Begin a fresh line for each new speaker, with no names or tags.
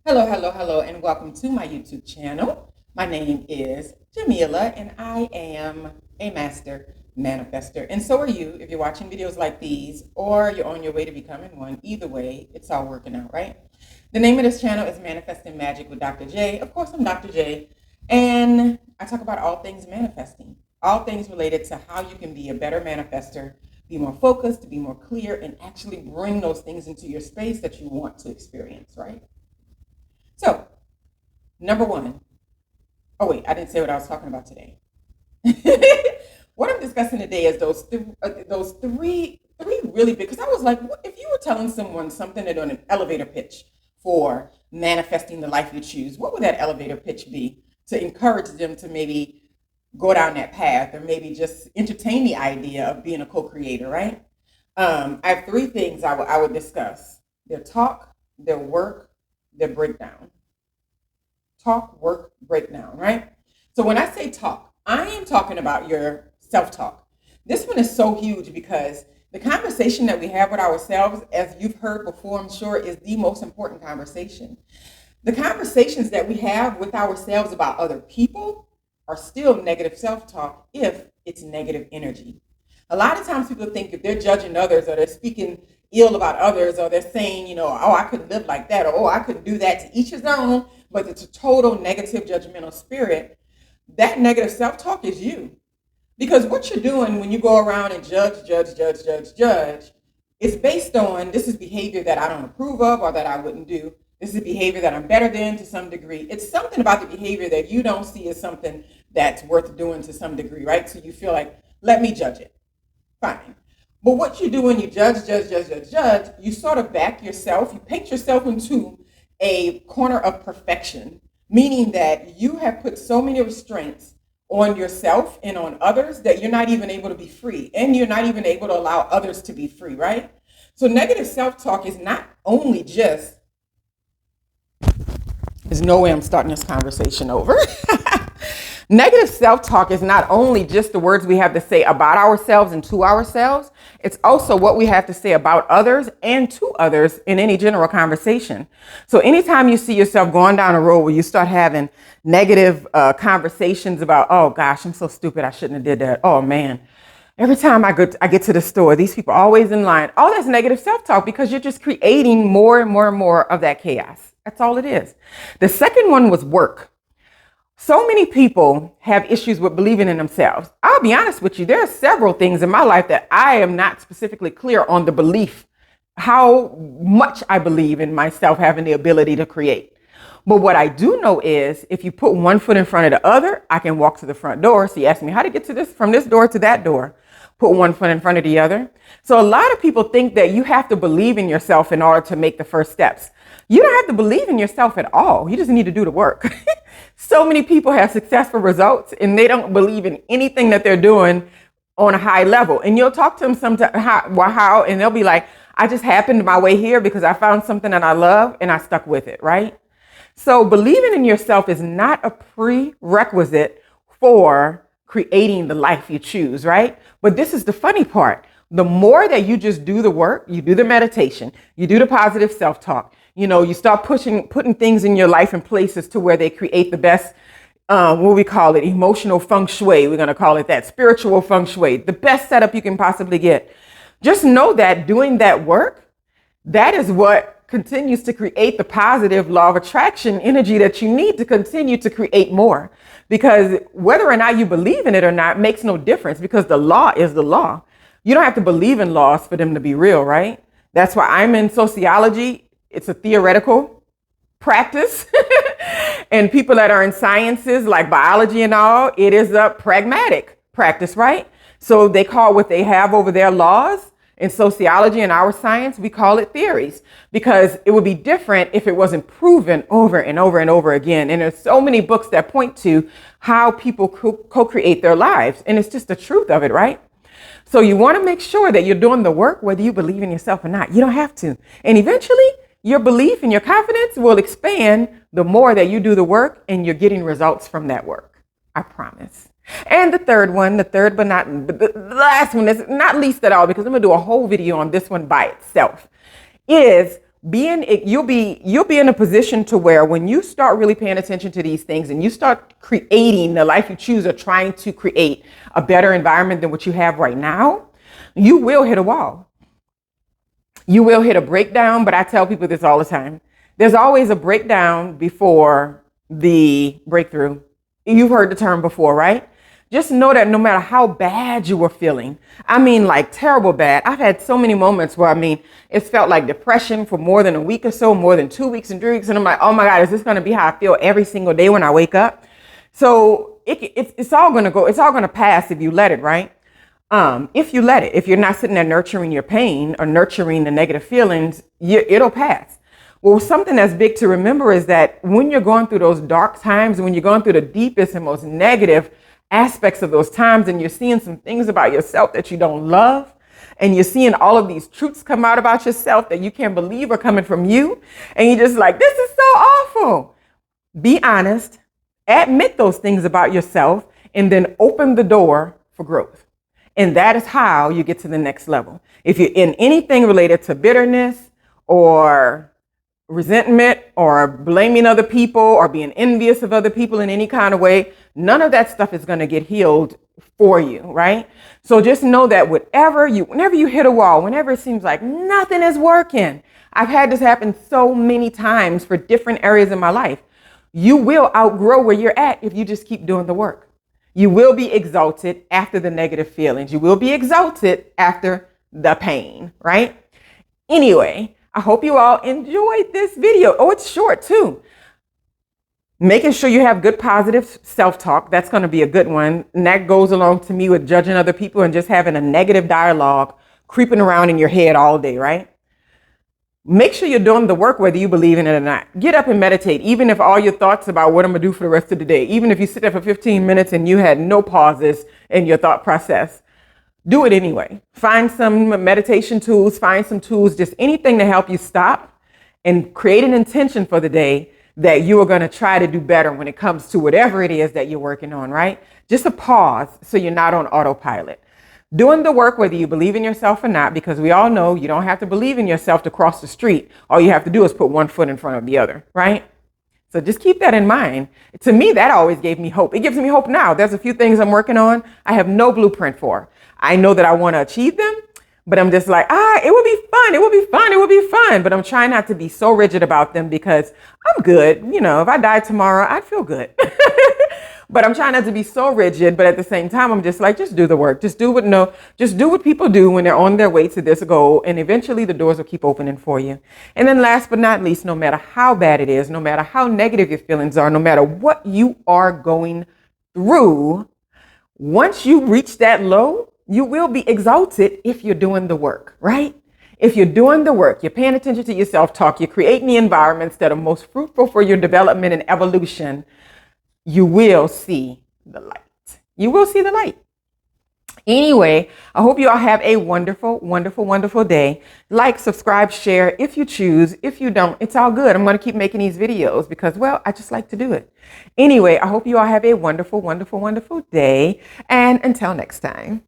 Hello, hello, hello, and welcome to my YouTube channel. My name is Jameelah, and I am a master manifester. And so are you if you're watching videos like these or you're on your way to becoming one. Either way, it's all working out, right? The name of this channel is Manifesting Magic with Dr. J. Of course, I'm Dr. J, and I talk about all things manifesting, all things related to how you can be a better manifester, be more focused, be more clear, and actually bring those things into your space that you want to experience, right? So, number one. Oh wait, I didn't say what I was talking about today. What I'm discussing today is those three really big. Because I was like, what if you were telling someone something that on an elevator pitch for manifesting the life you choose? What would that elevator pitch be to encourage them to maybe go down that path, or maybe just entertain the idea of being a co-creator, right? I have three things I would discuss: their talk, their work, their breakdown. Talk, work, breakdown, right? So when I say talk, I am talking about your self-talk. This one is so huge because the conversation that we have with ourselves, as you've heard before, I'm sure, is the most important conversation. The conversations that we have with ourselves about other people are still negative self-talk if it's negative energy. A lot of times people think if they're judging others or they're speaking ill about others, or they're saying, oh, I couldn't live like that, or oh, I couldn't do that, to each his own, but it's a total negative judgmental spirit. That negative self-talk is you. Because what you're doing when you go around and judge, it's based on, this is behavior that I don't approve of or that I wouldn't do. This is behavior that I'm better than to some degree. It's something about the behavior that you don't see as something that's worth doing to some degree, right? So you feel like, let me judge it. Fine. But what you do when you judge, you sort of back yourself, you paint yourself into a corner of perfection, meaning that you have put so many restraints on yourself and on others that you're not even able to be free, and you're not even able to allow others to be free, right? So negative self-talk is not only just, there's no way I'm starting this conversation over. Negative self-talk is not only just the words we have to say about ourselves and to ourselves, it's also what we have to say about others and to others in any general conversation. So anytime you see yourself going down a road where you start having negative conversations about, oh gosh, I'm so stupid, I shouldn't have did that. Oh man, every time I get to the store, these people are always in line. Oh, that's negative self-talk, because you're just creating more and more and more of that chaos. That's all it is. The second one was work. So many people have issues with believing in themselves. I'll be honest with you. There are several things in my life that I am not specifically clear on the belief, how much I believe in myself having the ability to create. But what I do know is if you put one foot in front of the other, I can walk to the front door. So you ask me how to get to this, from this door to that door. Put one foot in front of the other. So a lot of people think that you have to believe in yourself in order to make the first steps. You don't have to believe in yourself at all. You just need to do the work. So many people have successful results and they don't believe in anything that they're doing on a high level. And you'll talk to them sometimes, how, and they'll be like, I just happened my way here because I found something that I love and I stuck with it, right? So believing in yourself is not a prerequisite for creating the life you choose, right? But this is the funny part. The more that you just do the work, you do the meditation, you do the positive self-talk, you start putting things in your life in places to where they create the best, what we call it, emotional feng shui. We're going to call it that, spiritual feng shui, the best setup you can possibly get. Just know that doing that work, that is what continues to create the positive law of attraction energy that you need to continue to create more. Because whether or not you believe in it or not makes no difference, because the law is the law. You don't have to believe in laws for them to be real, right? That's why I'm in sociology. It's a theoretical practice. And people that are in sciences like biology and all, it is a pragmatic practice, right? So they call what they have over their laws. In sociology and our science, we call it theories, because it would be different if it wasn't proven over and over and over again. And there's so many books that point to how people co-create their lives. And it's just the truth of it, right? So you want to make sure that you're doing the work, whether you believe in yourself or not. You don't have to. And eventually your belief and your confidence will expand the more that you do the work and you're getting results from that work. I promise. And the third one, the last one is not least at all, because I'm going to do a whole video on this one by itself, is you'll be in a position to where when you start really paying attention to these things and you start creating the life you choose or trying to create a better environment than what you have right now, you will hit a wall. You will hit a breakdown, but I tell people this all the time. There's always a breakdown before the breakthrough. You've heard the term before, right? Just know that no matter how bad you were feeling, I mean, like terrible bad. I've had so many moments where, I mean, it's felt like depression for more than a week or so, more than 2 weeks and 3 weeks. And I'm like, oh my God, is this going to be how I feel every single day when I wake up? So it's all going to go, it's all going to pass if you let it, right? If you let it, if you're not sitting there nurturing your pain or nurturing the negative feelings, it'll pass. Well, something that's big to remember is that when you're going through those dark times, when you're going through the deepest and most negative aspects of those times, and you're seeing some things about yourself that you don't love, and you're seeing all of these truths come out about yourself that you can't believe are coming from you, and you're just like, this is so awful. Be honest, admit those things about yourself, and then open the door for growth. And that is how you get to the next level. If you're in anything related to bitterness or resentment or blaming other people or being envious of other people in any kind of way, none of that stuff is going to get healed for you, right? So just know that whenever you hit a wall, whenever it seems like nothing is working, I've had this happen so many times for different areas in my life. You will outgrow where you're at if you just keep doing the work. You will be exalted after the negative feelings. You will be exalted after the pain, right? Anyway, I hope you all enjoyed this video. Oh, it's short too. Making sure you have good positive self-talk. That's going to be a good one. And that goes along to me with judging other people and just having a negative dialogue creeping around in your head all day, right? Make sure you're doing the work whether you believe in it or not. Get up and meditate, even if all your thoughts about what I'm going to do for the rest of the day, even if you sit there for 15 minutes and you had no pauses in your thought process, do it anyway. Find some meditation tools, find some tools, just anything to help you stop and create an intention for the day that you are going to try to do better when it comes to whatever it is that you're working on, right? Just a pause so you're not on autopilot. Doing the work whether you believe in yourself or not, because we all know you don't have to believe in yourself to cross the street. All you have to do is put one foot in front of the other, right? So just keep that in mind. To me, that always gave me hope. It gives me hope now. There's a few things I'm working on I have no blueprint for. I know that I want to achieve them, but I'm just like, it would be fun. It would be fun. It would be fun. But I'm trying not to be so rigid about them because I'm good. You know, if I died tomorrow, I'd feel good. But I'm trying not to be so rigid. But at the same time, I'm just like, just do the work. Just do what people do when they're on their way to this goal. And eventually the doors will keep opening for you. And then last but not least, no matter how bad it is, no matter how negative your feelings are, no matter what you are going through, once you reach that low, you will be exalted if you're doing the work, right? If you're doing the work, you're paying attention to your self-talk, you're creating the environments that are most fruitful for your development and evolution, you will see the light. You will see the light. Anyway, I hope you all have a wonderful, wonderful, wonderful day. Like, subscribe, share if you choose. If you don't, it's all good. I'm going to keep making these videos because, well, I just like to do it. Anyway, I hope you all have a wonderful, wonderful, wonderful day. And until next time.